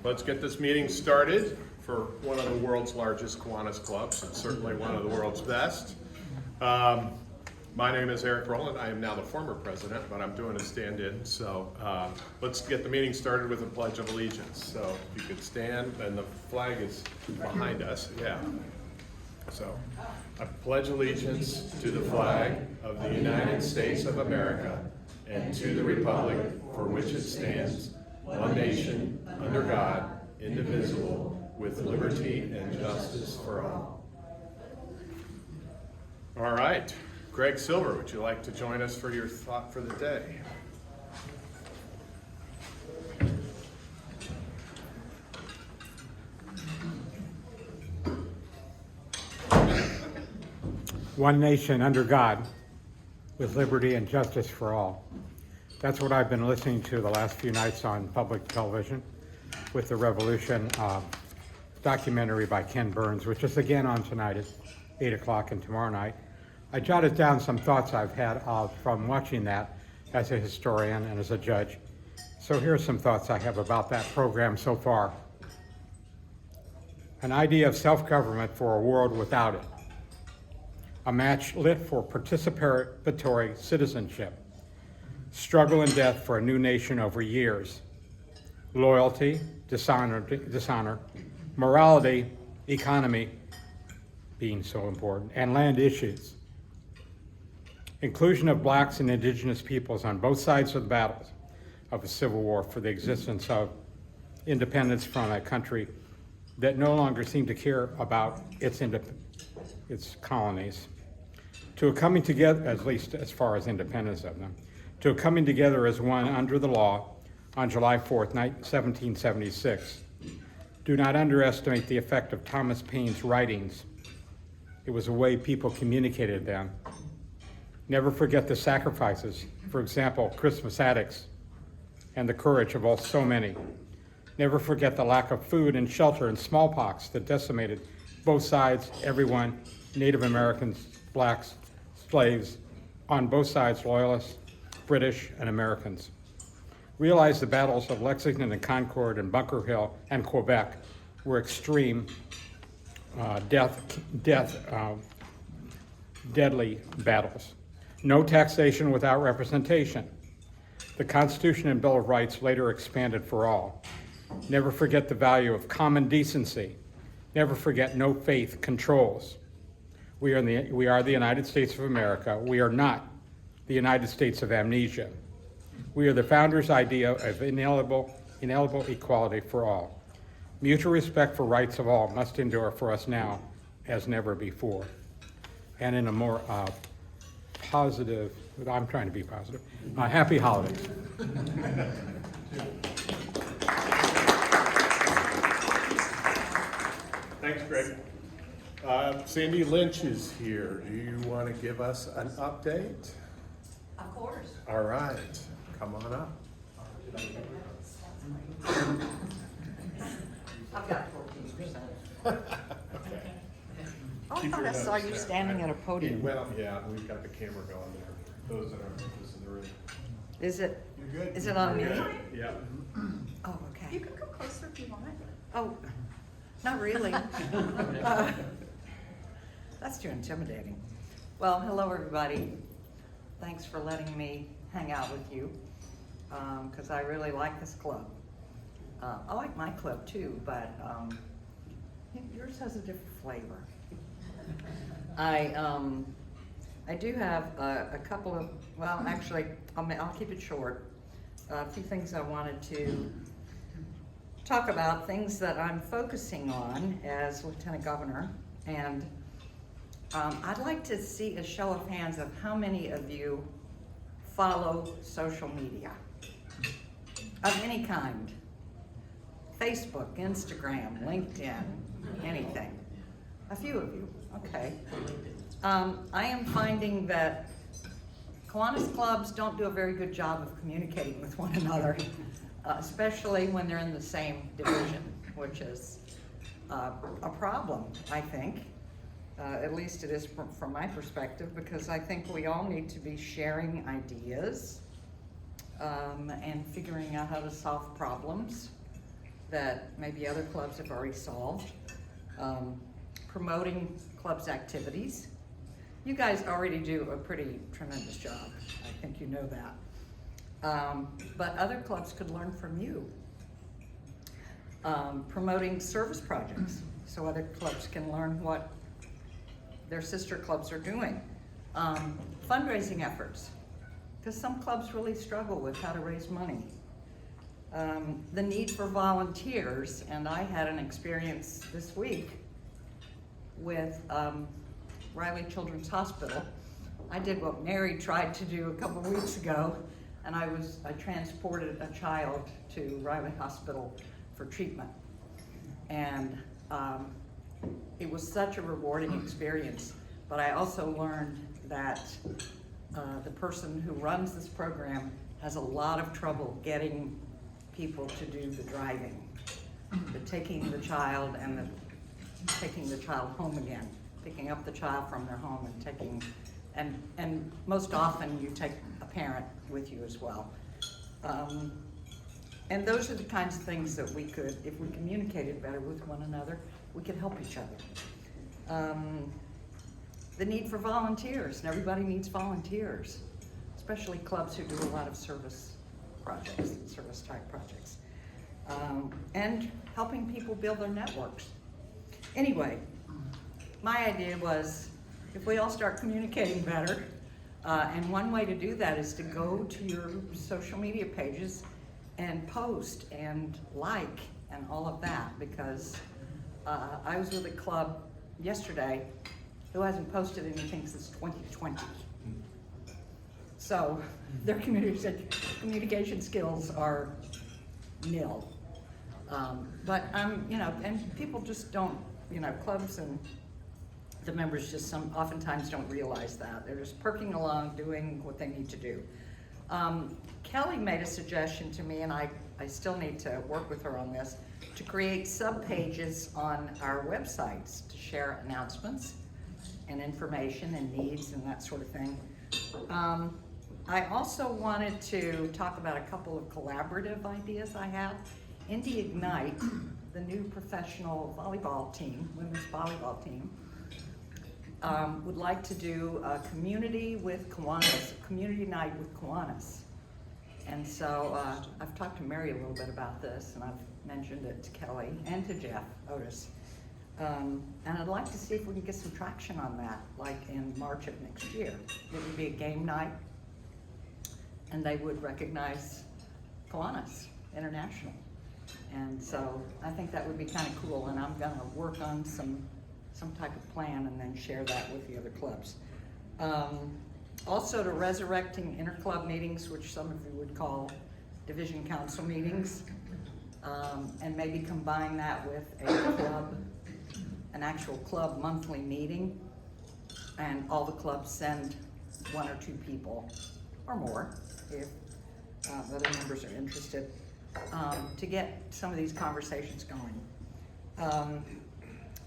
Let's get this meeting started for one of the world's largest Kiwanis clubs, and certainly one of the world's best. My name is Eric Rowland. I am now the former president, but I'm doing a stand-in. So let's get the meeting started with a Pledge of Allegiance. So if you could stand, and the flag is behind us. Yeah. So I pledge allegiance to the flag of the United States of America and to the republic for which it stands, one nation, under God, indivisible, with liberty and justice for all. All right. Greg Silver, would you like to join us for your thought for the day? One nation under God, with liberty and justice for all. That's what I've been listening to the last few nights on public television with the Revolution documentary by Ken Burns, which is again on tonight at 8 o'clock and tomorrow night. I jotted down some thoughts I've had from watching that as a historian and as a judge. So here are some thoughts I have about that program so far. An idea of self-government for a world without it. A match lit for participatory citizenship. Struggle and death for a new nation over years. Loyalty, dishonor, morality, economy being so important, and land issues. Inclusion of blacks and indigenous peoples on both sides of the battles of the Civil War for the existence of independence from a country that no longer seemed to care about its colonies. To a coming together, at least as far as independence of them, to a coming together as one under the law on July 4th, 1776. Do not underestimate the effect of Thomas Paine's writings. It was a way people communicated them. Never forget the sacrifices, for example, Christmas addicts, and the courage of so many. Never forget the lack of food and shelter and smallpox that decimated both sides, everyone, Native Americans, blacks, slaves, on both sides, loyalists, British and Americans. Realize the battles of Lexington and Concord and Bunker Hill and Quebec were extreme, deadly battles. No taxation without representation. The Constitution and Bill of Rights later expanded for all. Never forget the value of common decency. Never forget no faith controls. We are the United States of America. We are not the United States of amnesia. We are the founders' idea of inalienable equality for all. Mutual respect for rights of all must endure for us now as never before. And in a more positive, I'm trying to be positive, happy holidays. Thanks, Greg. Sandy Lynch is here. Do you want to give us an update? Of course. All right, come on up. I've got 14%. Oh, I thought I saw you standing at a podium. Well, yeah, we've got the camera going there. Those that aren't with us in the room. Is it? You're good. Is it on me? Yeah. Oh, okay. You can go closer if you want. Oh, not really. That's too intimidating. Well, hello, everybody. Thanks for letting me hang out with you, because I really like this club. I like my club too, but yours has a different flavor. I do have a couple of, well, actually, I'll keep it short. A few things I wanted to talk about, things that I'm focusing on as Lieutenant Governor, and I'd like to see a show of hands of how many of you follow social media of any kind. Facebook, Instagram, LinkedIn, anything. A few of you, okay. I am finding that Kiwanis clubs don't do a very good job of communicating with one another, especially when they're in the same division, which is a problem, I think. At least it is from my perspective, because I think we all need to be sharing ideas and figuring out how to solve problems. that maybe other clubs have already solved. Promoting clubs' activities. You guys already do a pretty tremendous job. I think you know that. But other clubs could learn from you. Promoting service projects, so other clubs can learn what their sister clubs are doing. Fundraising efforts, because some clubs really struggle with how to raise money. The need for volunteers, and I had an experience this week with Riley Children's Hospital. I did what Mary tried to do a couple weeks ago, and I transported a child to Riley Hospital for treatment. And it was such a rewarding experience, but I also learned that the person who runs this program has a lot of trouble getting people to do the driving, the taking the child and taking the child home again, picking up the child from their home and taking, and most often you take a parent with you as well. And those are the kinds of things that we could, if we communicated better with one another, we could help each other. The need for volunteers, and everybody needs volunteers, especially clubs who do a lot of service projects, service type projects. And helping people build their networks. Anyway, my idea was, if we all start communicating better, and one way to do that is to go to your social media pages and post and like and all of that, because I was with a club yesterday who hasn't posted anything since 2020. So their communication skills are nil. But and people just don't, clubs and the members just oftentimes don't realize that. They're just perking along, doing what they need to do. Kelly made a suggestion to me, and I still need to work with her on this, to create sub-pages on our websites to share announcements and information and needs and that sort of thing. I also wanted to talk about a couple of collaborative ideas I have. Indy Ignite, the new professional volleyball team, women's volleyball team, would like to do a community with Kiwanis, community night with Kiwanis. And so I've talked to Mary a little bit about this, and I've mentioned it to Kelly and to Jeff Otis. And I'd like to see if we can get some traction on that, like in March of next year. It would be a game night, and they would recognize Kiwanis International. And so I think that would be kind of cool, and I'm gonna work on some type of plan and then share that with the other clubs. Also to resurrecting interclub meetings, which some of you would call division council meetings, and maybe combine that with an actual club monthly meeting, and all the clubs send 1 or 2 people or more if other members are interested, to get some of these conversations going.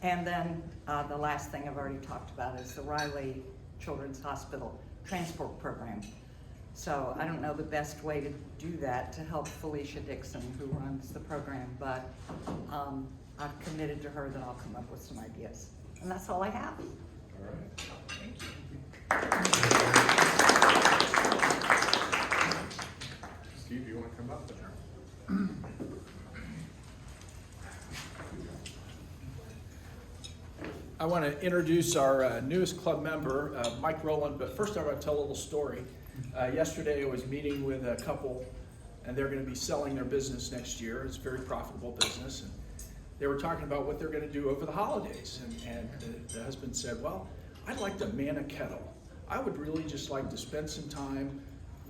And then the last thing I've already talked about is the Riley Children's Hospital transport program. So I don't know the best way to do that to help Felicia Dixon, who runs the program, but I've committed to her that I'll come up with some ideas. And that's all I have. All right. Steve, you want to come up there? I want to introduce our newest club member, Mike Rowland, but first I want to tell a little story. Yesterday I was meeting with a couple, and they're going to be selling their business next year. It's a very profitable business. And they were talking about what they're going to do over the holidays. And the husband said, well, I'd like to man a kettle. I would really just like to spend some time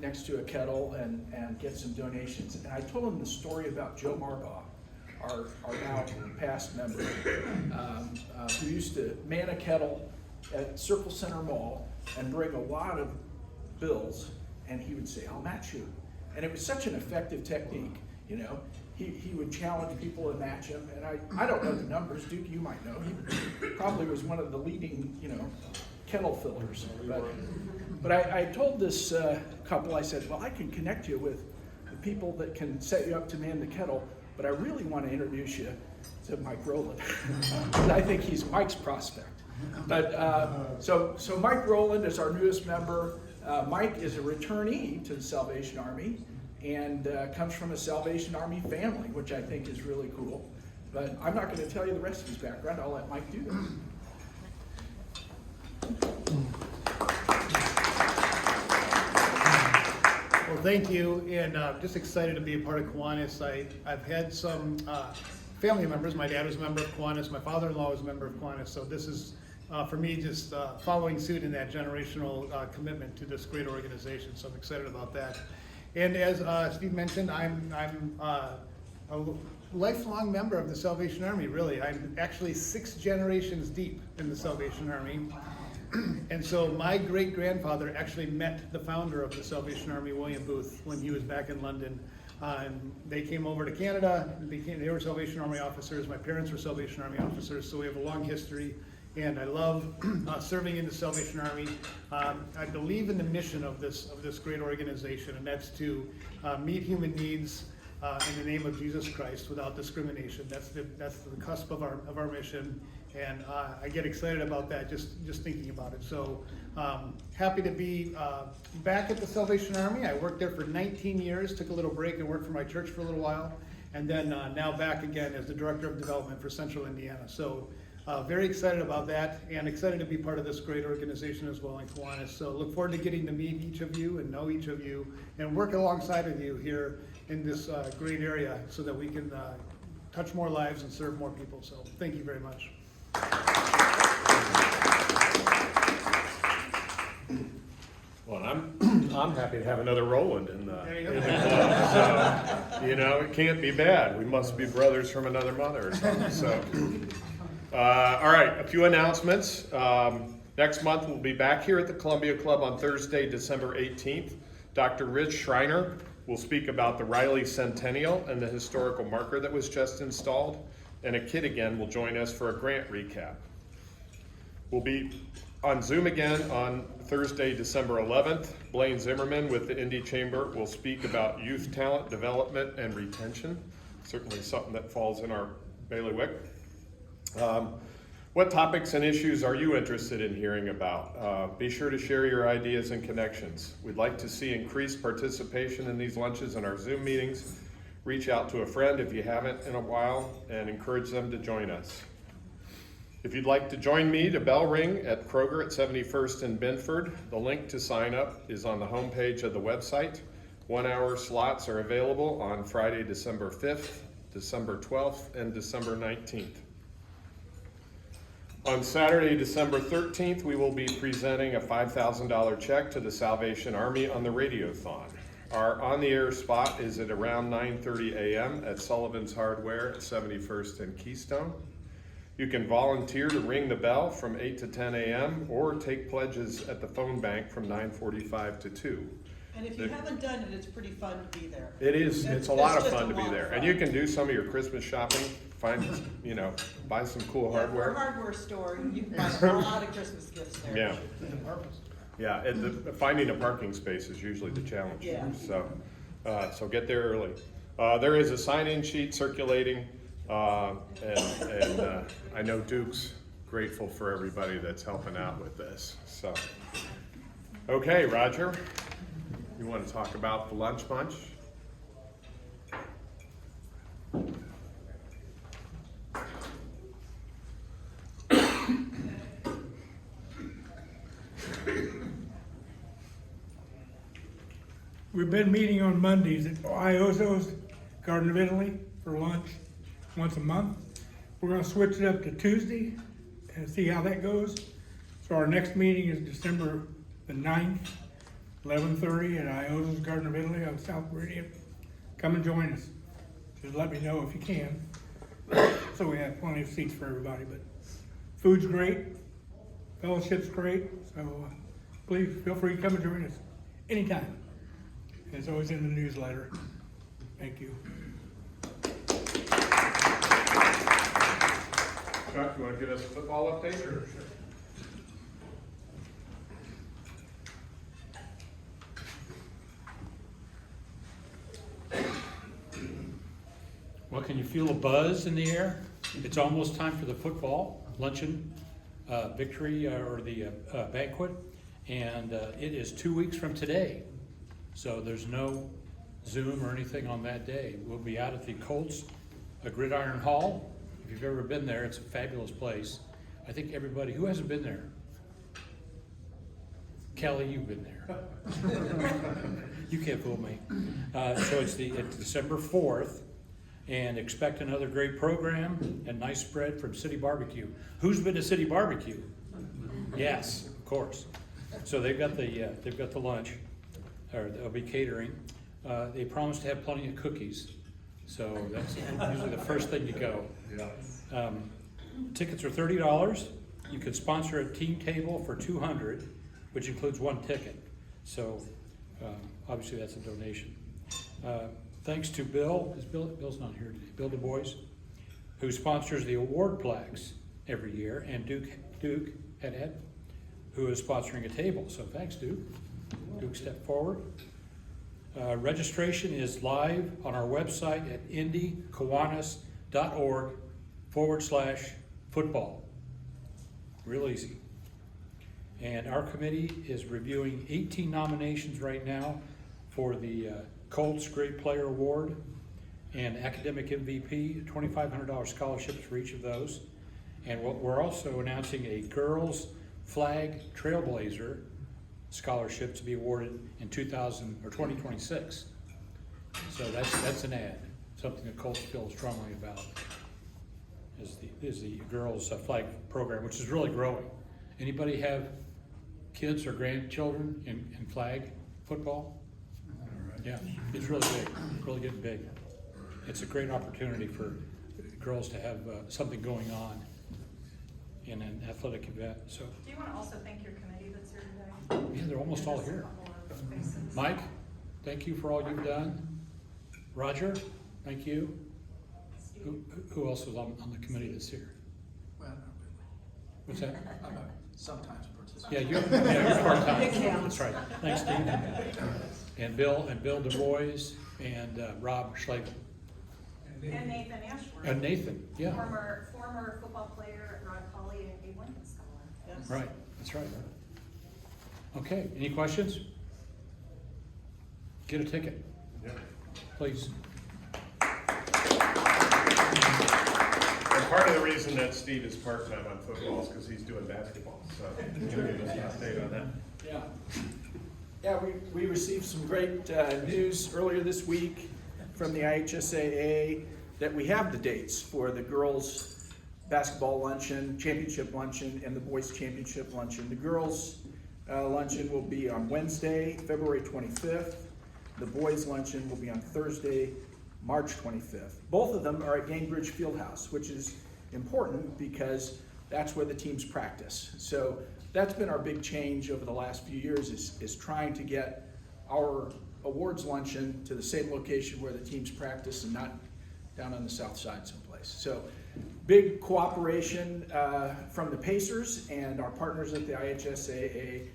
next to a kettle and get some donations. And I told him the story about Joe Marbaugh, our now past member, who used to man a kettle at Circle Center Mall and bring a lot of bills, and he would say, I'll match you. And it was such an effective technique, He would challenge people to match him, and I don't know the numbers. Duke, you might know. He probably was one of the leading, kettle fillers. But I told this couple, I said, well, I can connect you with the people that can set you up to man the kettle. but I really want to introduce you to Mike Rowland. I think he's Mike's prospect. But so Mike Rowland is our newest member. Mike is a returnee to the Salvation Army and comes from a Salvation Army family, which I think is really cool. But I'm not going to tell you the rest of his background. I'll let Mike do that. Well, thank you, and just excited to be a part of Kiwanis. I've had some family members. My dad was a member of Kiwanis. My father-in-law was a member of Kiwanis. So this is, for me, just following suit in that generational commitment to this great organization. So I'm excited about that. And as Steve mentioned, I'm a lifelong member of the Salvation Army, really. I'm actually 6 generations deep in the Salvation Army. And so my great-grandfather actually met the founder of the Salvation Army, William Booth, when he was back in London. And they came over to Canada, and they were Salvation Army officers. My parents were Salvation Army officers, so we have a long history. And I love serving in the Salvation Army. I believe in the mission of this great organization, and that's to meet human needs in the name of Jesus Christ without discrimination. That's the cusp of our mission, and I get excited about that just thinking about it. So happy to be back at the Salvation Army. I worked there for 19 years, took a little break and worked for my church for a little while, and then now back again as the Director of Development for Central Indiana. So very excited about that, and excited to be part of this great organization as well in Kiwanis. So look forward to getting to meet each of you and know each of you and work alongside of you here in this great area so that we can touch more lives and serve more people. So thank you very much. Well, I'm happy to have another Roland in the club. So, it can't be bad. We must be brothers from another mother or something. So, all right, a few announcements. Next month, we'll be back here at the Columbia Club on Thursday, December 18th. Dr. Rich Schreiner will speak about the Riley Centennial and the historical marker that was just installed. And a kid again will join us for a grant recap. We'll be on Zoom again on Thursday, December 11th. Blaine Zimmerman with the Indy Chamber will speak about youth talent development and retention. Certainly something that falls in our bailiwick. What topics and issues are you interested in hearing about? Be sure to share your ideas and connections. We'd like to see increased participation in these lunches and our Zoom meetings. Reach out to a friend if you haven't in a while and encourage them to join us. If you'd like to join me to bell ring at Kroger at 71st and Binford, the link to sign up is on the homepage of the website. 1-hour slots are available on Friday, December 5th, December 12th, and December 19th. On Saturday, December 13th, we will be presenting a $5,000 check to the Salvation Army on the Radiothon. Our on-the-air spot is at around 9:30 a.m. at Sullivan's Hardware at 71st and Keystone. You can volunteer to ring the bell from 8 to 10 a.m. or take pledges at the phone bank from 9:45 to 2. And if you haven't done it, it's pretty fun to be there. It is, it's a lot of just fun to be lot of there. fun. And you can do some of your Christmas shopping, find, buy some cool For a hardware. hardware store, you can buy a lot of Christmas gifts there. Yeah. Yeah, and finding a parking space is usually the challenge. Yeah. So get there early. There is a sign-in sheet circulating, and I know Duke's grateful for everybody that's helping out with this. So, okay, Roger, you want to talk about the lunch bunch? We've been meeting on Mondays at Iozo's Garden of Italy for lunch once a month. We're gonna switch it up to Tuesday and see how that goes. So our next meeting is December the 9th, 11:30 at Iozo's Garden of Italy on South Meridian. Come and join us. Just let me know if you can. So we have plenty of seats for everybody, but food's great, fellowship's great, so please feel free to come and join us anytime. It's always in the newsletter. Thank you. Chuck, you want to give us a football update? Sure. Well, feel a buzz in the air. It's almost time for the football luncheon, victory, or the banquet. And it is 2 weeks from today. So there's no Zoom or anything on that day. We'll be out at the Colts Gridiron Hall. If you've ever been there, it's a fabulous place. I think everybody, who hasn't been there? Kelly, you've been there. You can't fool me. So it's December 4th, and expect another great program and nice spread from City Barbecue. Who's been to City Barbecue? Yes, of course. So they've got the lunch, or they'll be catering. They promise to have plenty of cookies, so that's usually the first thing you go. Tickets are $30. You can sponsor a team table for $200, which includes one ticket. So obviously that's a donation. Thanks to Bill, Bill's not here today, Bill Du Bois, who sponsors the award plaques every year, and Duke Head, who is sponsoring a table. So thanks, Duke. Duke, step forward. Registration is live on our website at indykiwanis.org/football. Real easy. And our committee is reviewing 18 nominations right now for the Colts Great Player Award and Academic MVP, $2,500 scholarships for each of those. And we're also announcing a Girls Flag Trailblazer scholarship to be awarded in 2026. So that's an ad, something the Colts feel strongly about, is the girls flag program, which is really growing. Anybody have kids or grandchildren in flag football? Yeah, it's really big, really getting big. It's a great opportunity for girls to have something going on in an athletic event. So. Do you want to also thank your committee that's here today? Yeah, they're almost all here. Mike, thank you for all you've done. Roger, thank you. Who else was on the committee that's here? Well, not What's that? really. I'm a sometimes participant. Yeah, you're part-time. That's right. Thanks, Steve. And Bill Du Bois and Rob Schlegel. And Nathan Ashworth. And Nathan, yeah. Former football player at Rod Colley and Abe Lincoln Scholar. Yes. Right, that's right. Okay, any questions? Get a ticket, please. And part of the reason that Steve is part-time on football is because he's doing basketball, so he's gonna give us an update on that. Yeah, we received some great news earlier this week from the IHSAA that we have the dates for the girls' basketball luncheon, championship luncheon, and the boys' championship luncheon. The girls' luncheon will be on Wednesday, February 25th. The boys' luncheon will be on Thursday, March 25th. Both of them are at Gainbridge Fieldhouse, which is important because that's where the teams practice. So that's been our big change over the last few years is trying to get our awards luncheon to the same location where the teams practice and not down on the south side someplace. So big cooperation from the Pacers and our partners at the IHSAA,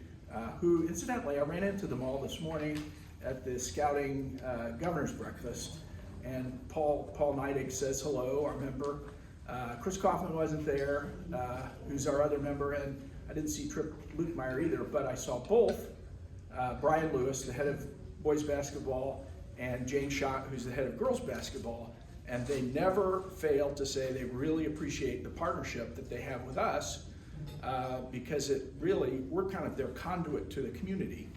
who incidentally I ran into them all this morning at the Scouting Governor's Breakfast. And Paul Neidig says hello, our member. Chris Kaufman wasn't there, who's our other member, and I didn't see Trip Lukemeyer either, but I saw both Brian Lewis, the head of boys basketball, and Jane Schott, who's the head of girls basketball, and they never fail to say they really appreciate the partnership that they have with us, because we're kind of their conduit to the community.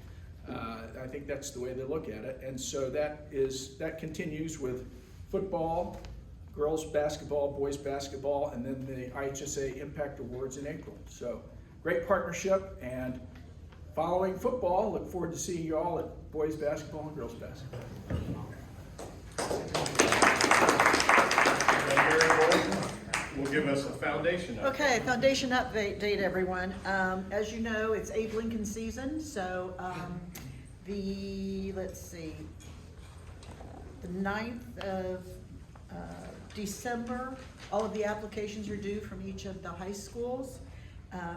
I think that's the way they look at it, and so that continues with football, girls basketball, boys basketball, and then the IHSA Impact Awards in April. So great partnership, and following football, look forward to seeing you all at boys basketball and girls basketball. Will give us a foundation update. Okay, foundation update, everyone. As you know, it's Abe Lincoln season, so the 9th of December, all of the applications are due from each of the high schools.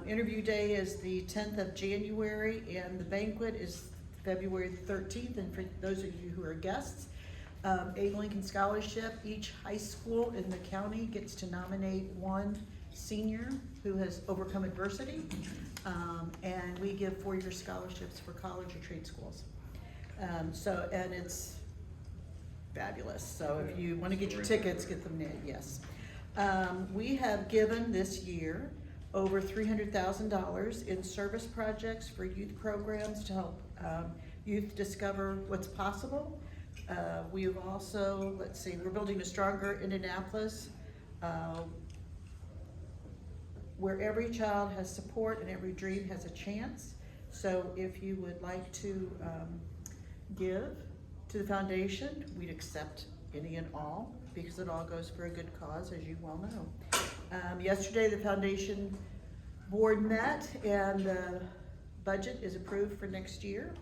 Interview day is the 10th of January, and the banquet is February 13th, and for those of you who are guests, Abe Lincoln Scholarship. Each high school in the county gets to nominate one senior who has overcome adversity. And we give 4-year scholarships for college or trade schools. And it's fabulous. So if you want to get your tickets, get them in, yes. We have given this year over $300,000 in service projects for youth programs to help youth discover what's possible. We have also, we're building a stronger Indianapolis where every child has support and every dream has a chance. So if you would like to give to the foundation, we'd accept any and all because it all goes for a good cause, as you well know. Yesterday, the foundation board met and the budget is approved for next year.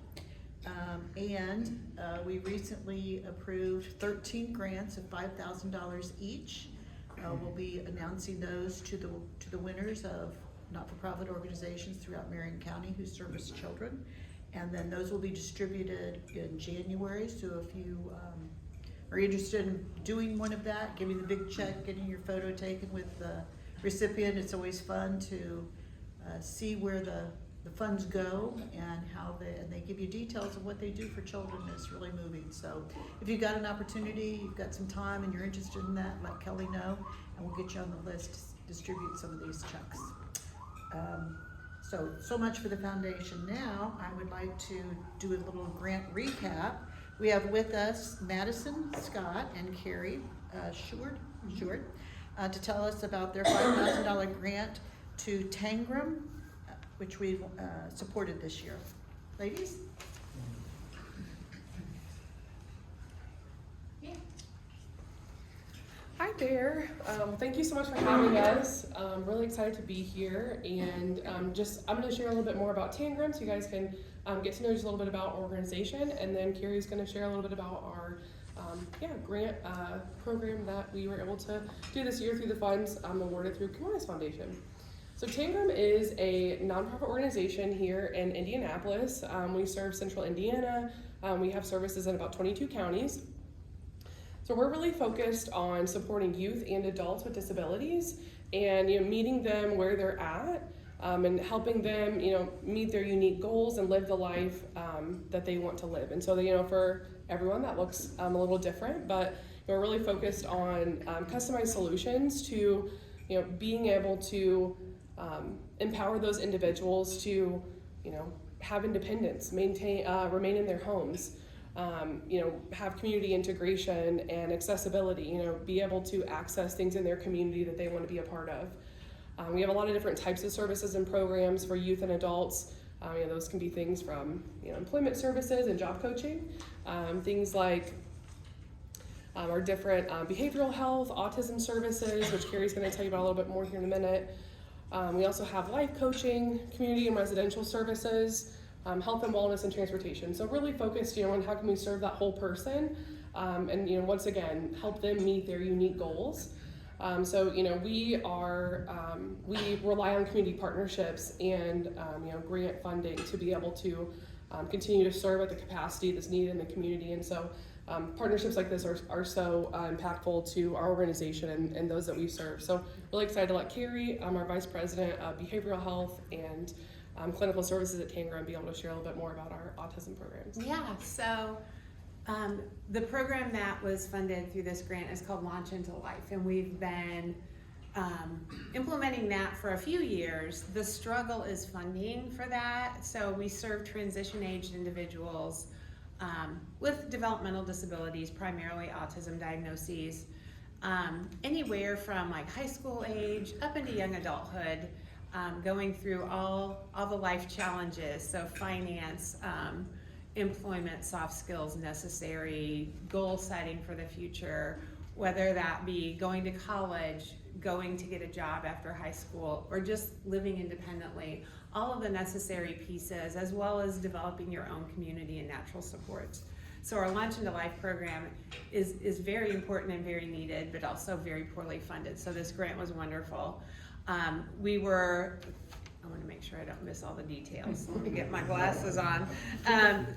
We recently approved 13 grants of $5,000 each. We'll be announcing those to the winners of not-for-profit organizations throughout Marion County who service children. And then those will be distributed in January. So if you are interested in doing one of that, giving the big check, getting your photo taken with the recipient, it's always fun to see where the funds go and how they give you details of what they do for children. It's really moving. So if you've got an opportunity, you've got some time and you're interested in that, let Kelly know and we'll get you on the list to distribute some of these checks. So much for the foundation. Now I would like to do a little grant recap. We have with us Madison Scott and Carrie Sheward to tell us about their $5,000 grant to Tangram, which we've supported this year. Ladies? Hi there. Thank you so much for having us. I'm really excited to be here, and I'm going to share a little bit more about Tangram so you guys can get to know just a little bit about our organization, and then Carrie's going to share a little bit about our grant program that we were able to do this year through the funds awarded through Kiwanis Foundation. So Tangram is a nonprofit organization here in Indianapolis. We serve central Indiana. We have services in about 22 counties. So we're really focused on supporting youth and adults with disabilities and meeting them where they're at and helping them meet their unique goals and live the life that they want to live. And so for everyone that looks a little different, but we're really focused on customized solutions to being able to empower those individuals to have independence, remain in their homes. Have community integration and accessibility, be able to access things in their community that they want to be a part of. We have a lot of different types of services and programs for youth and adults. Those can be things from employment services and job coaching, things like our different behavioral health, autism services, which Carrie's going to tell you about a little bit more here in a minute. We also have life coaching, community and residential services, health and wellness and transportation. So really focused, on how can we serve that whole person, and once again help them meet their unique goals. We rely on community partnerships and grant funding to be able to continue to serve at the capacity that's needed in the community. And so partnerships like this are so impactful to our organization and those that we serve. So really excited to let Carrie, our Vice President of Behavioral Health and Clinical Services at Tangram, be able to share a little bit more about our autism programs. Yeah, so the program that was funded through this grant is called Launch into Life, and we've been implementing that for a few years. The struggle is funding for that. So we serve transition-aged individuals with developmental disabilities, primarily autism diagnoses, anywhere from like high school age up into young adulthood. Going through all the life challenges, so finance, employment, soft skills necessary, goal setting for the future, whether that be going to college, going to get a job after high school, or just living independently, all of the necessary pieces, as well as developing your own community and natural supports. So our Launch into Life program is very important and very needed, but also very poorly funded. So this grant was wonderful. We were I want to make sure I don't miss all the details. Let me get my glasses on.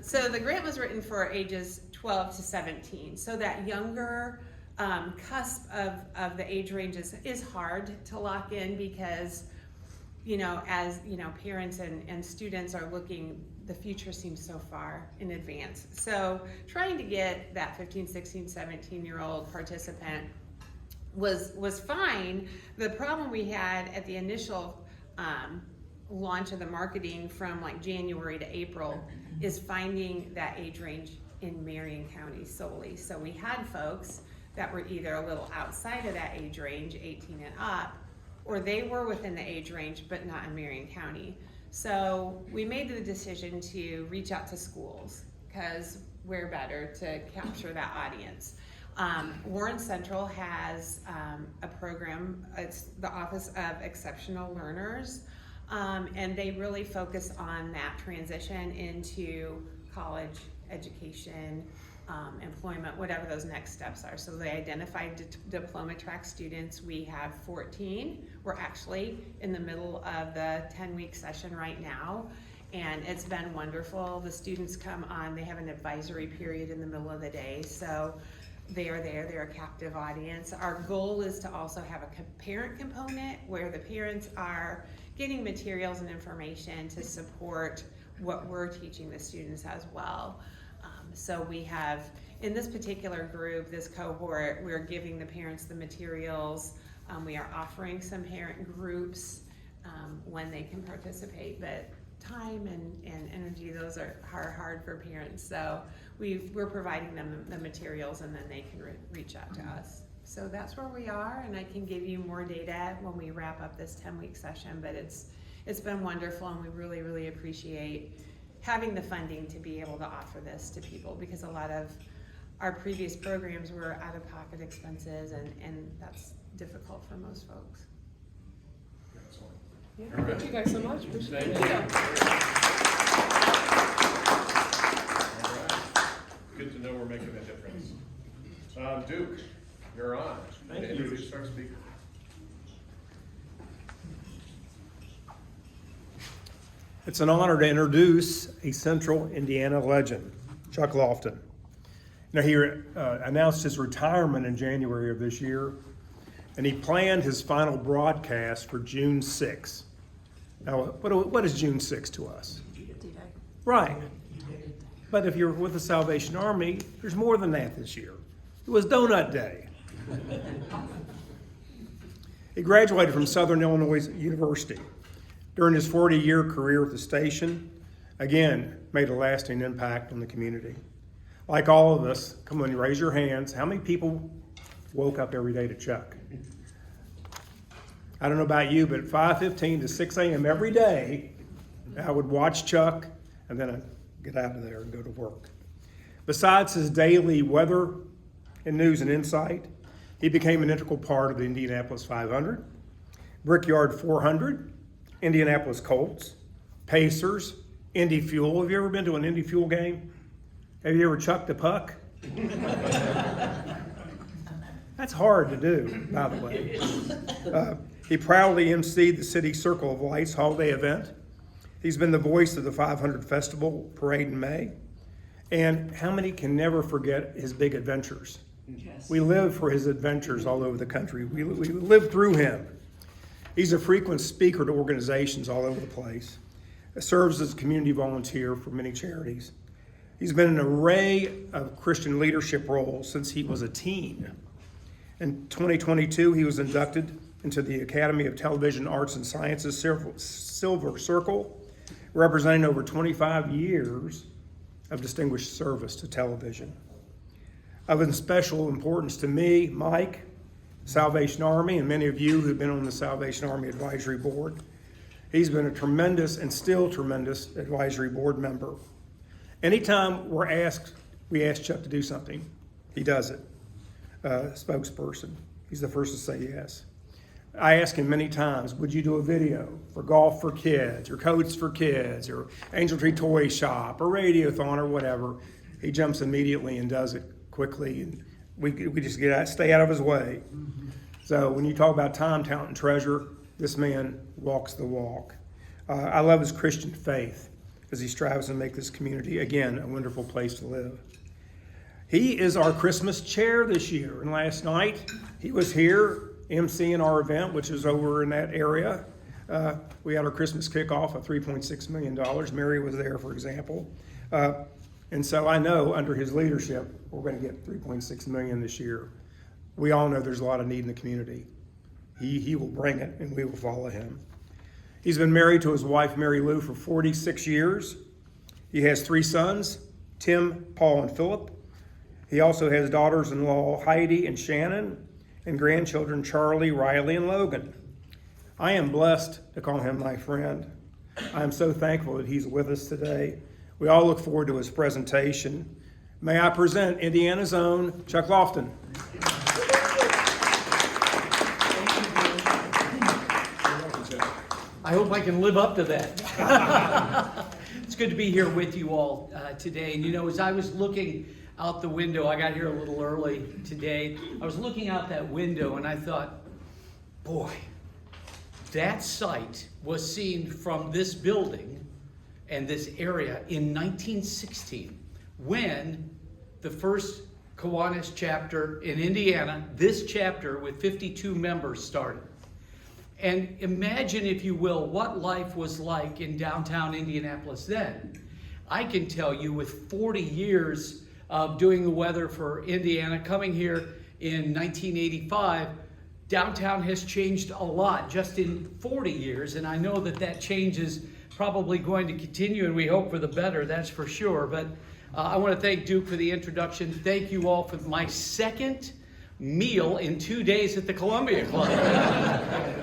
So the grant was written for ages 12 to 17. So that younger cusp of the age ranges is hard to lock in because, as parents and students are looking, the future seems so far in advance. So trying to get that 15, 16, 17-year-old participant was fine. The problem we had at the initial launch of the marketing from like January to April is finding that age range in Marion County solely. So we had folks that were either a little outside of that age range, 18 and up, or they were within the age range but not in Marion County. So we made the decision to reach out to schools because we're better to capture that audience. Warren Central has a program, it's the Office of Exceptional Learners, and they really focus on that transition into college education, employment, whatever those next steps are. So they identified diploma track students. We have 14. We're actually in the middle of the 10-week session right now, and it's been wonderful. The students come on, they have an advisory period in the middle of the day, so they are there, they're a captive audience. Our goal is to also have a parent component where the parents are getting materials and information to support what we're teaching the students as well. So we have, in this particular group, this cohort, we're giving the parents the materials. We are offering some parent groups when they can participate, but time and energy, those are hard for parents. So we're providing them the materials and then they can reach out to us. So that's where we are, and I can give you more data when we wrap up this 10-week session, but it's been wonderful, and we really, really appreciate having the funding to be able to offer this to people, because a lot of our previous programs were out-of-pocket expenses, and that's difficult for most folks. Yeah, thank you guys so much. Appreciate it. Thank you. Yeah. All right. Good to know we're making a difference. Duke, you're on. Thank you. Introduce our speaker. It's an honor to introduce a Central Indiana legend, Chuck Lofton. Now, he announced his retirement in January of this year, and he planned his final broadcast for June 6th. Now, what is June 6th to us? Right. But if you're with the Salvation Army, there's more than that this year. It was Donut Day. He graduated from Southern Illinois University. During his 40-year career at the station, again, made a lasting impact on the community. Like all of us, come on, raise your hands. How many people woke up every day to Chuck? I don't know about you, but at 5:15 to 6 a.m. every day, I would watch Chuck, and then I'd get out of there and go to work. Besides his daily weather and news and insight, he became an integral part of the Indianapolis 500, Brickyard 400, Indianapolis Colts, Pacers, Indy Fuel. Have you ever been to an Indy Fuel game? Have you ever chucked a puck? That's hard to do, by the way. He proudly emceed the City Circle of Lights holiday event. He's been the voice of the 500 Festival Parade in May. And how many can never forget his big adventures? Yes. We live for his adventures all over the country. We live through him. He's a frequent speaker to organizations all over the place. Serves as a community volunteer for many charities. He's been in an array of Christian leadership roles since he was a teen. In 2022, he was inducted into the Academy of Television Arts and Sciences Silver Circle, representing over 25 years of distinguished service to television. Of special importance to me, Mike, Salvation Army, and many of you who've been on the Salvation Army Advisory Board. He's been a tremendous and still tremendous advisory board member. Anytime we ask Chuck to do something, he does it. Spokesperson, he's the first to say yes. I ask him many times, would you do a video for Golf for Kids, or Codes for Kids, or Angel Tree Toy Shop, or Radiothon, or whatever? He jumps immediately and does it quickly, and we just stay out of his way. So when you talk about time, talent, and treasure, this man walks the walk. I love his Christian faith as he strives to make this community, again, a wonderful place to live. He is our Christmas chair this year, and last night he was here emceeing our event, which is over in that area. We had our Christmas kickoff of $3.6 million. Mary was there, for example. And so I know under his leadership, we're going to get $3.6 million this year. We all know there's a lot of need in the community. He will bring it, and we will follow him. He's been married to his wife, Mary Lou, for 46 years. He has 3 sons, Tim, Paul, and Philip. He also has daughters-in-law, Heidi and Shannon, and grandchildren, Charlie, Riley, and Logan. I am blessed to call him my friend. I am so thankful that he's with us today. We all look forward to his presentation. May I present Indiana's own Chuck Lofton. I hope I can live up to that. It's good to be here with you all today. And you know, as I was looking out the window, I got here a little early today. I was looking out that window and I thought, boy, that site was seen from this building and this area in 1916 when the first Kiwanis chapter in Indiana, this chapter with 52 members, started. And imagine, if you will, what life was like in downtown Indianapolis then. I can tell you, with 40 years of doing the weather for Indiana, coming here in 1985, downtown has changed a lot just in 40 years. And I know that that change is probably going to continue, and we hope for the better, that's for sure. But I want to thank Duke for the introduction. Thank you all for my second meal in 2 days at the Columbia Club.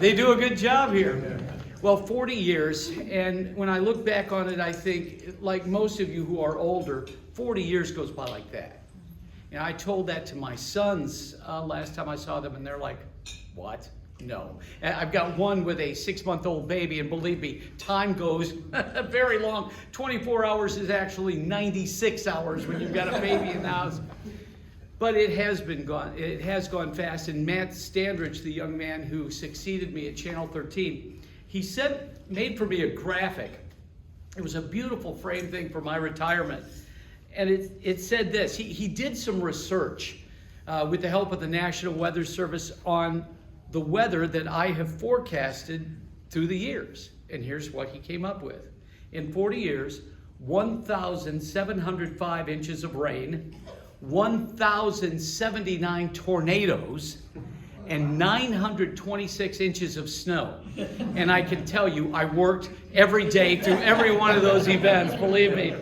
They do a good job here. Well, 40 years, and when I look back on it, I think, like most of you who are older, 40 years goes by like that. And I told that to my sons last time I saw them, and they're like, what? No. I've got one with a 6-month-old baby, and believe me, time goes very long. 24 hours is actually 96 hours when you've got a baby in the house. But it has gone fast. And Matt Standridge, the young man who succeeded me at Channel 13, he made for me a graphic. It was a beautiful frame thing for my retirement. And it said this. He did some research with the help of the National Weather Service on the weather that I have forecasted through the years. And here's what he came up with. In 40 years, 1,705 inches of rain, 1,079 tornadoes, and 926 inches of snow. And I can tell you, I worked every day through every one of those events, believe me.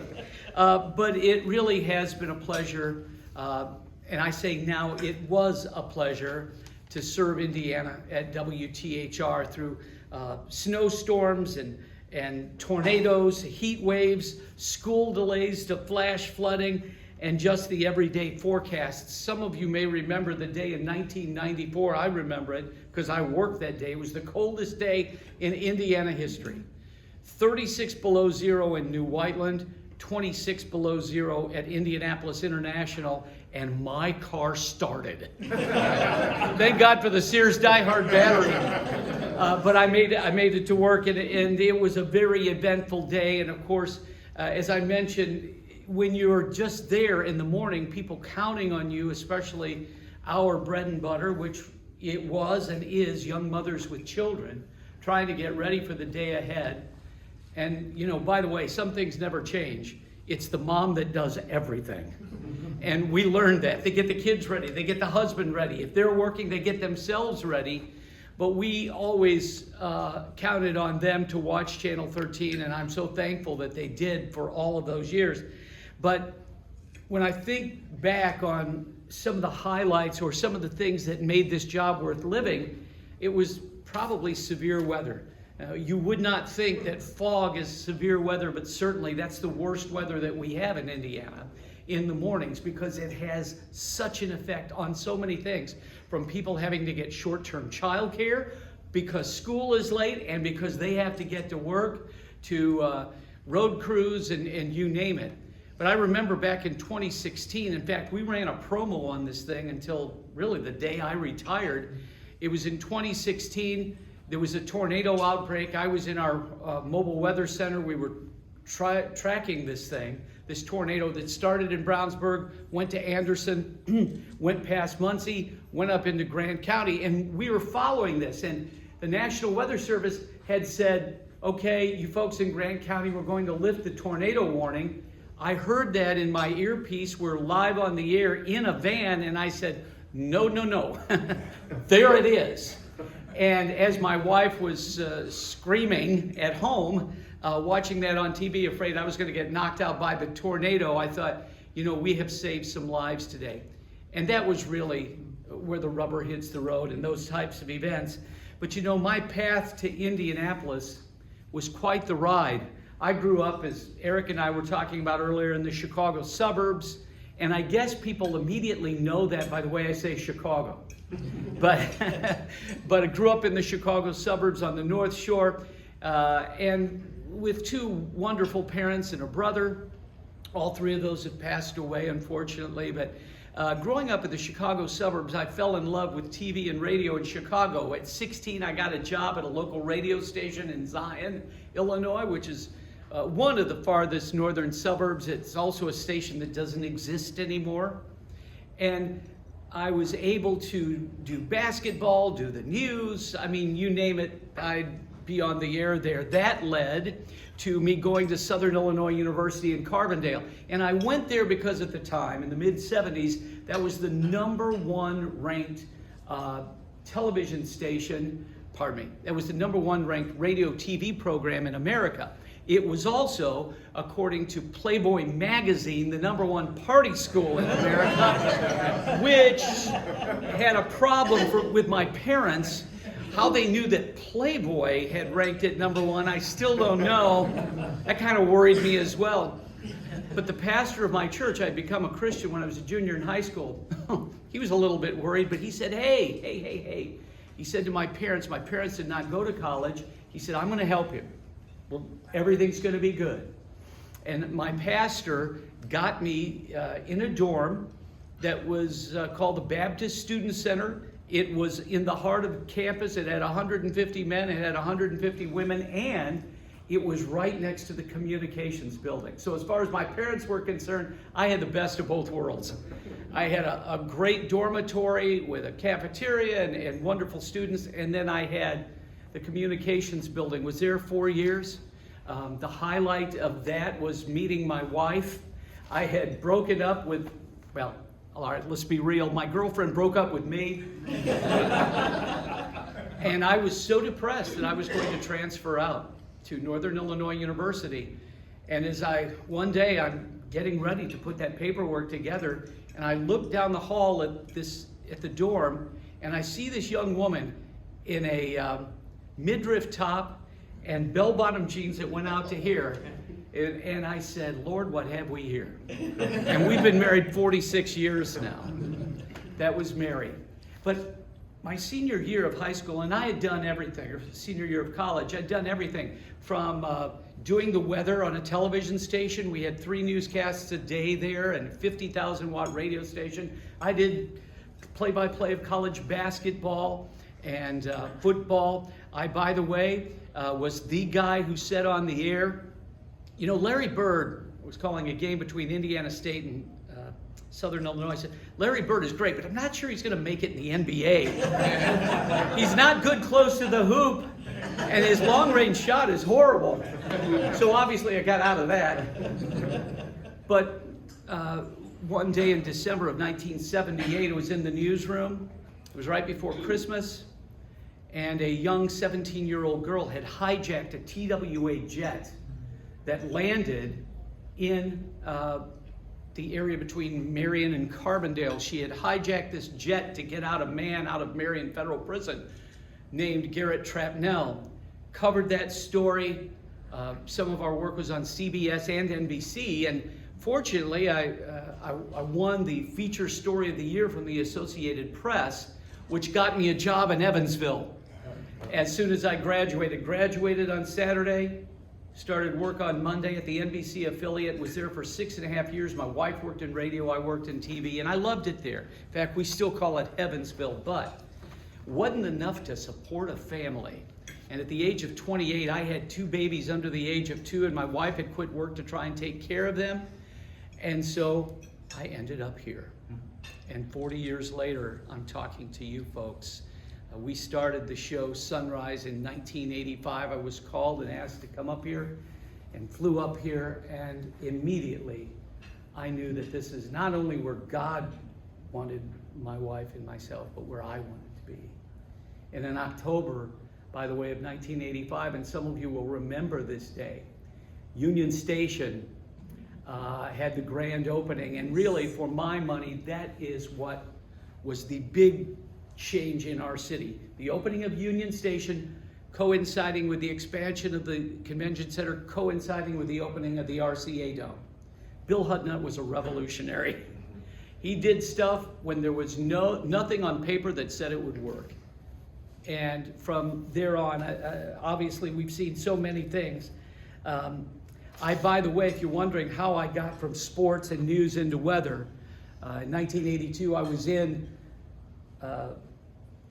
But it really has been a pleasure, and I say now it was a pleasure to serve Indiana at WTHR through snowstorms and tornadoes, heat waves, school delays to flash flooding, and just the everyday forecasts. Some of you may remember the day in 1994. I remember it because I worked that day. It was the coldest day in Indiana history. 36 below zero in New Whiteland, 26 below zero at Indianapolis International, and my car started. Thank God for the Sears Die Hard battery. But I made it to work, and it was a very eventful day. And of course, as I mentioned, when you're just there in the morning, people counting on you, especially our bread and butter, which it was and is young mothers with children, trying to get ready for the day ahead. And, you know, by the way, some things never change. It's the mom that does everything. And we learned that. They get the kids ready. They get the husband ready. If they're working, they get themselves ready. But we always counted on them to watch Channel 13, and I'm so thankful that they did for all of those years. But when I think back on some of the highlights or some of the things that made this job worth living, it was probably severe weather. You would not think that fog is severe weather, but certainly that's the worst weather that we have in Indiana in the mornings, because it has such an effect on so many things, from people having to get short-term child care because school is late and because they have to get to work, to road crews and you name it. But I remember back in 2016, in fact, we ran a promo on this thing until really the day I retired. It was in 2016. there was a tornado outbreak. I was in our mobile weather center. We were tracking this thing, this tornado that started in Brownsburg, went to Anderson, went past Muncie, went up into Grant County, and we were following this. And the National Weather Service had said, okay, you folks in Grant County, we're going to lift the tornado warning. I heard that in my earpiece. We're live on the air in a van, and I said, no, no, no. There it is. And as my wife was screaming at home, watching that on TV, afraid I was going to get knocked out by the tornado, I thought, you know, we have saved some lives today. And that was really where the rubber hits the road and those types of events. But you know, my path to Indianapolis was quite the ride. I grew up, as Eric and I were talking about earlier, in the Chicago suburbs. And I guess people immediately know that by the way I say Chicago. But I grew up in the Chicago suburbs on the North Shore, and with two wonderful parents and a brother. All three of those have passed away, unfortunately. But growing up in the Chicago suburbs, I fell in love with TV and radio in Chicago. At 16, I got a job at a local radio station in Zion, Illinois, which is one of the farthest northern suburbs. It's also a station that doesn't exist anymore. And I was able to do basketball, do the news. I mean, you name it, I'd be on the air there. That led to me going to Southern Illinois University in Carbondale. And I went there because at the time, in the mid-70s, that was the #1 ranked television station, that was the #1 ranked radio TV program in America. It was also, according to Playboy magazine, the #1 party school in America, which had a problem with my parents. How they knew that Playboy had ranked it #1, I still don't know. That kind of worried me as well. But the pastor of my church, I'd become a Christian when I was a junior in high school. He was a little bit worried, but he said, hey. He said to my parents did not go to college. He said, I'm going to help you. Well, everything's going to be good. And my pastor got me in a dorm that was called the Baptist Student Center. It was in the heart of campus. It had 150 men, it had 150 women, and it was right next to the communications building. So as far as my parents were concerned, I had the best of both worlds. I had a great dormitory with a cafeteria and wonderful students, and then I had the communications building. Was there 4 years. The highlight of that was meeting my wife. I had broken up with, well, all right, let's be real. My girlfriend broke up with me. And I was so depressed that I was going to transfer out to Northern Illinois University. And one day I'm getting ready to put that paperwork together, and I look down the hall at the dorm, and I see this young woman in a midriff top and bell-bottom jeans that went out to here. And I said, Lord, what have we here? And we've been married 46 years now. That was Mary. But my senior year of high school, and I had done everything, or senior year of college, I'd done everything from doing the weather on a television station. We had 3 newscasts a day there and a 50,000 watt radio station. I did play-by-play of college basketball and football. I, by the way, was the guy who said on the air, you know, Larry Bird was calling a game between Indiana State and Southern Illinois. I said, Larry Bird is great, but I'm not sure he's going to make it in the NBA. He's not good close to the hoop, and his long-range shot is horrible. So obviously I got out of that. But one day in December of 1978, it was in the newsroom. It was right before Christmas, and a young 17-year-old girl had hijacked a TWA jet that landed in the area between Marion and Carbondale. She had hijacked this jet to get out a man out of Marion Federal Prison named Garrett Trapnell. Covered that story. Some of our work was on CBS and NBC, and fortunately I won the feature story of the year from the Associated Press, which got me a job in Evansville. As soon as I graduated on Saturday, started work on Monday at the NBC affiliate, was there for 6.5 years. My wife worked in radio, I worked in TV, and I loved it there. In fact, we still call it Evansville. But wasn't enough to support a family. And at the age of 28, I had 2 babies under the age of 2, and my wife had quit work to try and take care of them. And so I ended up here. And 40 years later, I'm talking to you folks. We started the show Sunrise in 1985. I was called and asked to come up here and flew up here, and immediately I knew that this is not only where God wanted my wife and myself, but where I wanted to be. And in October, by the way, of 1985, and some of you will remember this day, Union Station had the grand opening, and really, for my money, that is what was the big change in our city. The opening of Union Station coinciding with the expansion of the convention center, coinciding with the opening of the RCA Dome. Bill Hudnut was a revolutionary. He did stuff when there was nothing on paper that said it would work. And from there on, obviously, we've seen so many things. By the way, if you're wondering how I got from sports and news into weather, in 1982, I was in the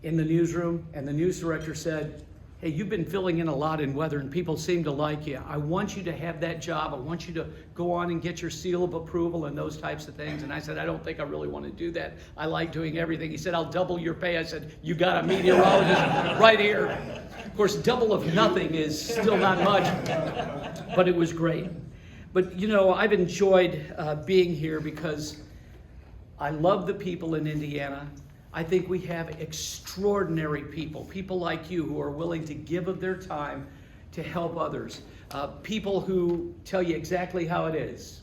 newsroom, and the news director said, "Hey, you've been filling in a lot in weather, and people seem to like you. I want you to have that job. I want you to go on and get your seal of approval and those types of things." And I said, "I don't think I really want to do that. I like doing everything." He said, "I'll double your pay." I said, "You got a meteorologist right here." Of course, double of nothing is still not much, but it was great. But you know, I've enjoyed being here because I love the people in Indiana. I think we have extraordinary people, people like you who are willing to give of their time to help others. People who tell you exactly how it is.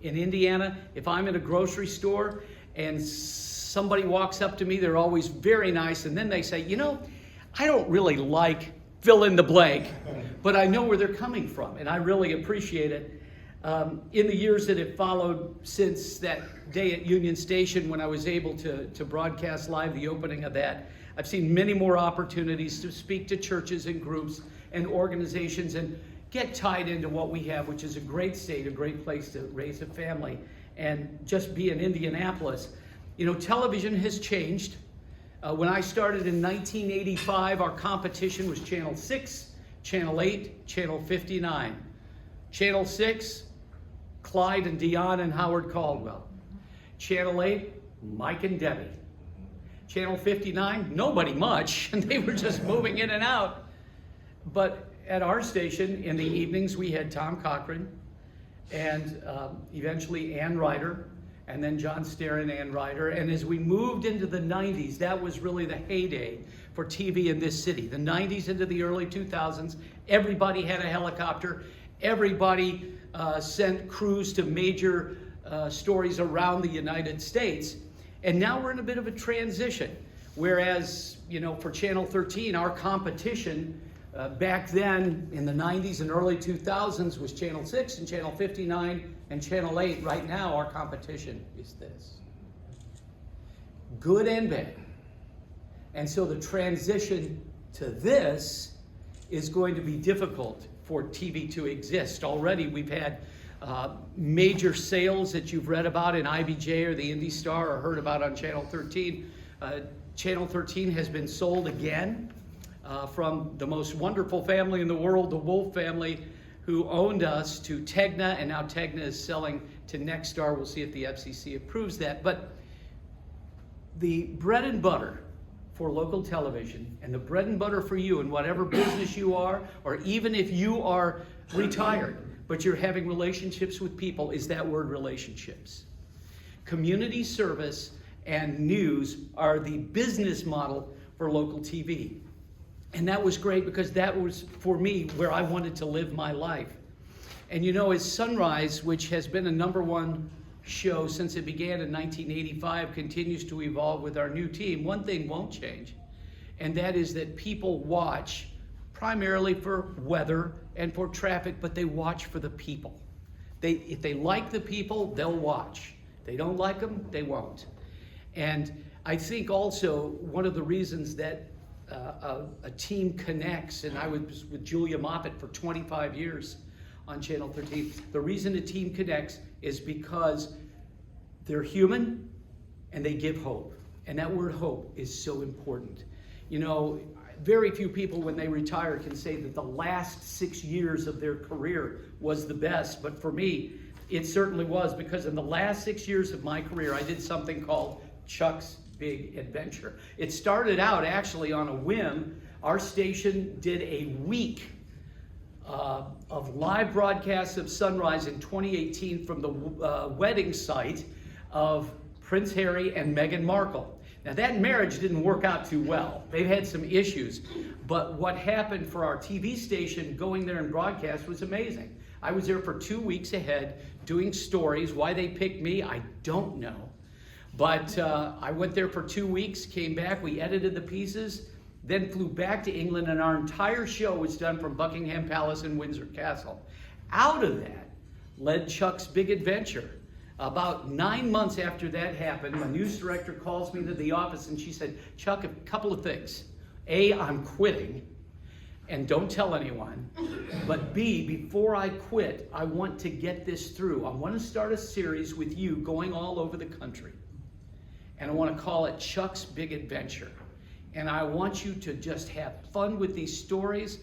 In Indiana, if I'm in a grocery store and somebody walks up to me, they're always very nice, and then they say, "You know, I don't really like fill in the blank, but I know where they're coming from," and I really appreciate it. In the years that have followed since that day at Union Station when I was able to broadcast live the opening of that, I've seen many more opportunities to speak to churches and groups and organizations and get tied into what we have, which is a great state, a great place to raise a family, and just be in Indianapolis. You know, television has changed. When I started in 1985, our competition was Channel 6, Channel 8, Channel 59. Channel 6, Clyde and Dion and Howard Caldwell. Channel 8, Mike and Debbie. Channel 59, nobody much, and they were just moving in and out. But at our station, in the evenings, we had Tom Cochran, and eventually Ann Ryder, and then John Stair and Ann Ryder. And as we moved into the 90s, that was really the heyday for TV in this city. The 90s into the early 2000s, everybody had a helicopter. Everybody sent crews to major stories around the United States. And now we're in a bit of a transition. Whereas, you know, for Channel 13, our competition back then in the 90s and early 2000s was Channel 6 and Channel 59 and Channel 8. Right now, our competition is this. Good and bad. And so the transition to this is going to be difficult for TV to exist. Already we've had major sales that you've read about in IBJ or the Indy Star or heard about on Channel 13. Channel 13 has been sold again from the most wonderful family in the world, the Wolf family, who owned us, to Tegna, and now Tegna is selling to Nexstar. We'll see if the FCC approves that. But the bread and butter for local television, and the bread and butter for you in whatever business you are, or even if you are retired, but you're having relationships with people, is that word relationships. Community service and news are the business model for local TV. And that was great because that was, for me, where I wanted to live my life. And you know, as Sunrise, which has been a #1 show since it began in 1985, continues to evolve with our new team, one thing won't change, and that is that people watch primarily for weather and for traffic, but they watch for the people. If they like the people, they'll watch. If they don't like them, they won't. And I think also one of the reasons that a team connects, and I was with Julia Moffett for 25 years on Channel 13, the reason a team connects is because they're human and they give hope. And that word hope is so important. You know, very few people when they retire can say that the last 6 years of their career was the best. But for me, it certainly was, because in the last 6 years of my career, I did something called Chuck's Big Adventure. It started out actually on a whim. Our station did a week of live broadcasts of Sunrise in 2018 from the wedding site of Prince Harry and Meghan Markle. Now that marriage didn't work out too well. They've had some issues. But what happened for our TV station going there and broadcast was amazing. I was there for 2 weeks ahead doing stories. Why they picked me, I don't know. But I went there for 2 weeks, came back, we edited the pieces, then flew back to England, and our entire show was done from Buckingham Palace and Windsor Castle. Out of that led Chuck's Big Adventure. About 9 months after that happened, my news director calls me to the office and she said, Chuck, a couple of things. A, I'm quitting, and don't tell anyone. But B, before I quit, I want to get this through. I want to start a series with you going all over the country. And I want to call it Chuck's Big Adventure. And I want you to just have fun with these stories.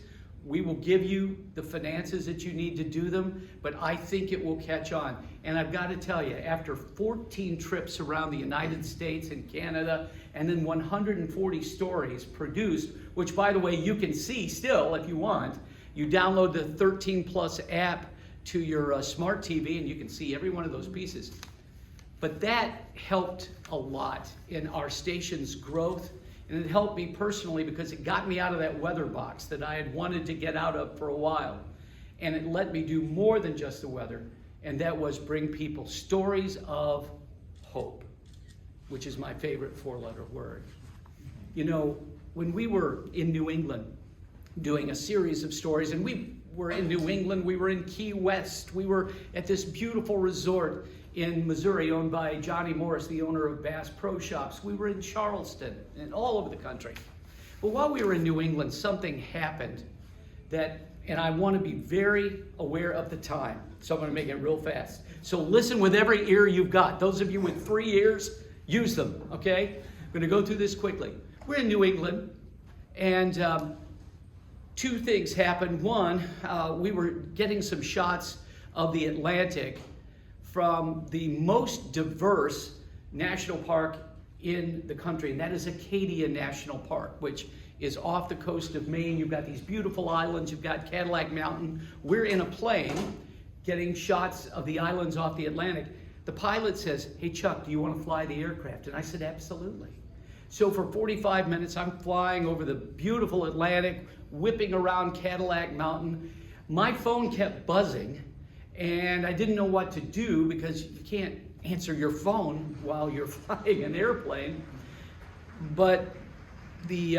We will give you the finances that you need to do them, but I think it will catch on. And I've got to tell you, after 14 trips around the United States and Canada, and then 140 stories produced, which by the way, you can see still if you want. You download the 13 Plus app to your smart TV and you can see every one of those pieces. But that helped a lot in our station's growth. And it helped me personally because it got me out of that weather box that I had wanted to get out of for a while. And it let me do more than just the weather, and that was bring people stories of hope, which is my favorite four-letter word. You know, when we were in New England doing a series of stories, and we were in New England, we were in Key West, we were at this beautiful resort in Missouri owned by Johnny Morris, the owner of Bass Pro Shops. We were in Charleston and all over the country. But while we were in New England, something happened that, and I want to be very aware of the time, so I'm going to make it real fast. So listen with every ear you've got. Those of you with 3 ears, use them, okay? I'm going to go through this quickly. We're in New England, and two things happened. One, we were getting some shots of the Atlantic from the most diverse national park in the country, and that is Acadia National Park, which is off the coast of Maine. You've got these beautiful islands, you've got Cadillac Mountain. We're in a plane getting shots of the islands off the Atlantic. The pilot says, hey Chuck, do you want to fly the aircraft? And I said, absolutely. So for 45 minutes, I'm flying over the beautiful Atlantic, whipping around Cadillac Mountain. My phone kept buzzing, and I didn't know what to do because you can't answer your phone while you're flying an airplane. But the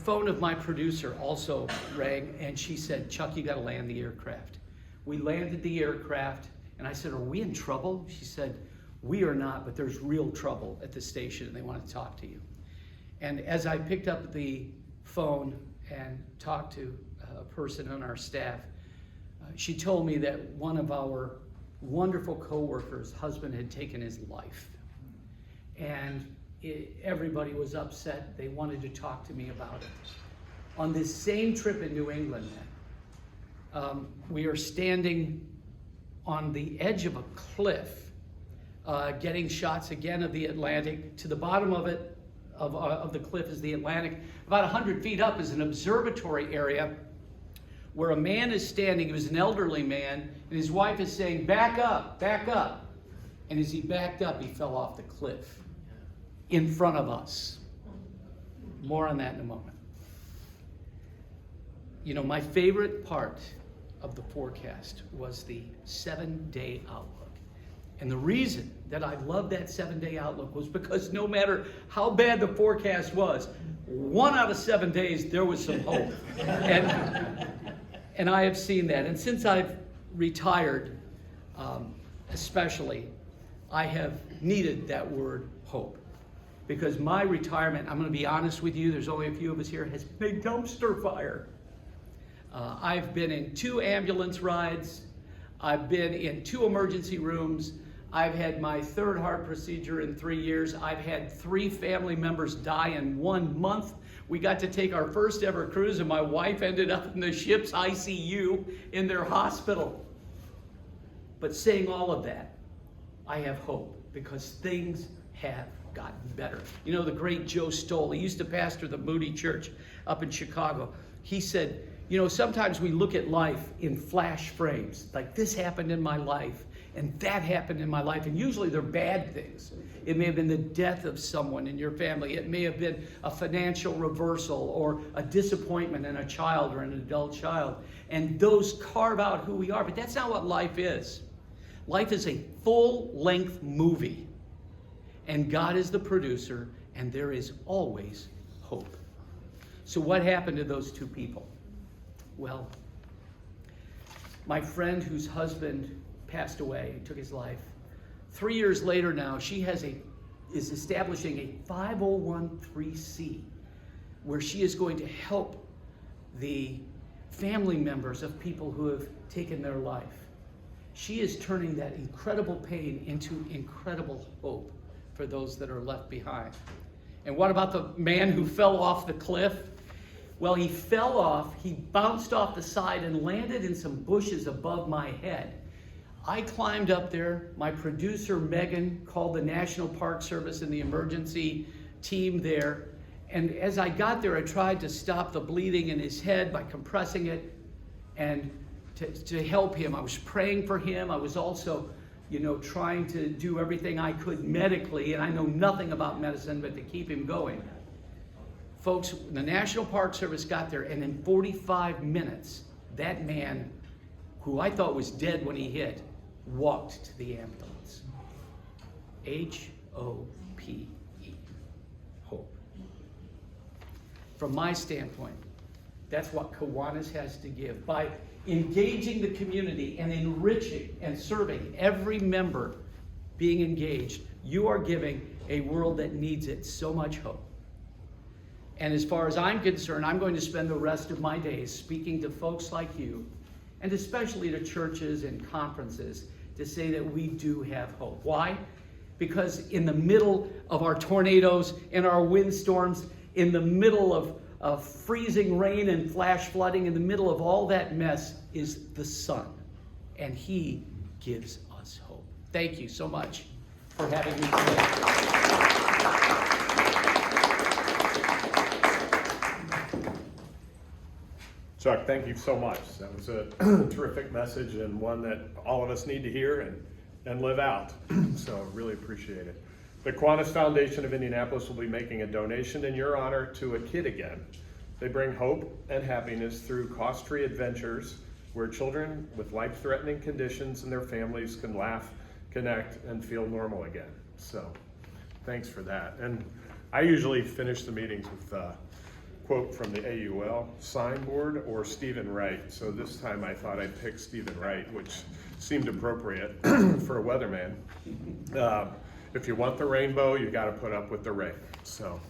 phone of my producer also rang, and she said, Chuck, you got to land the aircraft. We landed the aircraft, and I said, are we in trouble? She said, we are not, but there's real trouble at the station, and they want to talk to you. And as I picked up the phone and talked to a person on our staff, she told me that one of our wonderful co-workers' husband had taken his life. And everybody was upset. They wanted to talk to me about it. On this same trip in New England, we are standing on the edge of a cliff, getting shots again of the Atlantic. To the bottom of it, of the cliff is the Atlantic. About 100 feet up is an observatory area where a man is standing. He was an elderly man, and his wife is saying, back up, back up. And as he backed up, he fell off the cliff in front of us. More on that in a moment. You know, my favorite part of the forecast was the 7-day outlook. And the reason that I loved that 7-day outlook was because no matter how bad the forecast was, 1 out of 7 days, there was some hope. And I have seen that. And since I've retired, especially, I have needed that word hope. Because my retirement, I'm going to be honest with you, there's only a few of us here, has been a dumpster fire. I've been in 2 ambulance rides. I've been in 2 emergency rooms. I've had my 3rd heart procedure in 3 years. I've had 3 family members die in 1 month. We got to take our first ever cruise, and my wife ended up in the ship's ICU in their hospital. But saying all of that, I have hope, because things have gotten better. You know, the great Joe Stoll, he used to pastor the Moody Church up in Chicago. He said, you know, sometimes we look at life in flash frames, like this happened in my life, and that happened in my life, and usually they're bad things. It may have been the death of someone in your family. It may have been a financial reversal or a disappointment in a child or an adult child. And those carve out who we are, but that's not what life is. Life is a full-length movie, and God is the producer, and there is always hope. So what happened to those two people? Well, my friend whose husband passed away, took his life, 3 years later now, she is establishing a 501(c) where she is going to help the family members of people who have taken their life. She is turning that incredible pain into incredible hope for those that are left behind. And what about the man who fell off the cliff? Well, he fell off, he bounced off the side and landed in some bushes above my head. I climbed up there. My producer, Megan, called the National Park Service and the emergency team there. And as I got there, I tried to stop the bleeding in his head by compressing it and to help him. I was praying for him. I was also, you know, trying to do everything I could medically, and I know nothing about medicine, but to keep him going. Folks, the National Park Service got there, and in 45 minutes, that man, who I thought was dead when he hit, walked to the ambulance. H-O-P-E. Hope. From my standpoint, that's what Kiwanis has to give. By engaging the community and enriching and serving every member being engaged, you are giving a world that needs it so much hope. And as far as I'm concerned, I'm going to spend the rest of my days speaking to folks like you, and especially to churches and conferences, to say that we do have hope. Why? Because in the middle of our tornadoes and our windstorms, in the middle of freezing rain and flash flooding, in the middle of all that mess is the sun. And he gives us hope. Thank you so much for having me today. Chuck, thank you so much. That was a terrific message, and one that all of us need to hear and live out. So really appreciate it. The Kiwanis Foundation of Indianapolis will be making a donation in your honor to a kid again. They bring hope and happiness through cost-free adventures where children with life-threatening conditions and their families can laugh, connect, and feel normal again. So thanks for that. And I usually finish the meetings with quote from the AUL signboard or Stephen Wright. So this time I thought I'd pick Stephen Wright, which seemed appropriate for a weatherman. If you want the rainbow, you got to put up with the rain. So.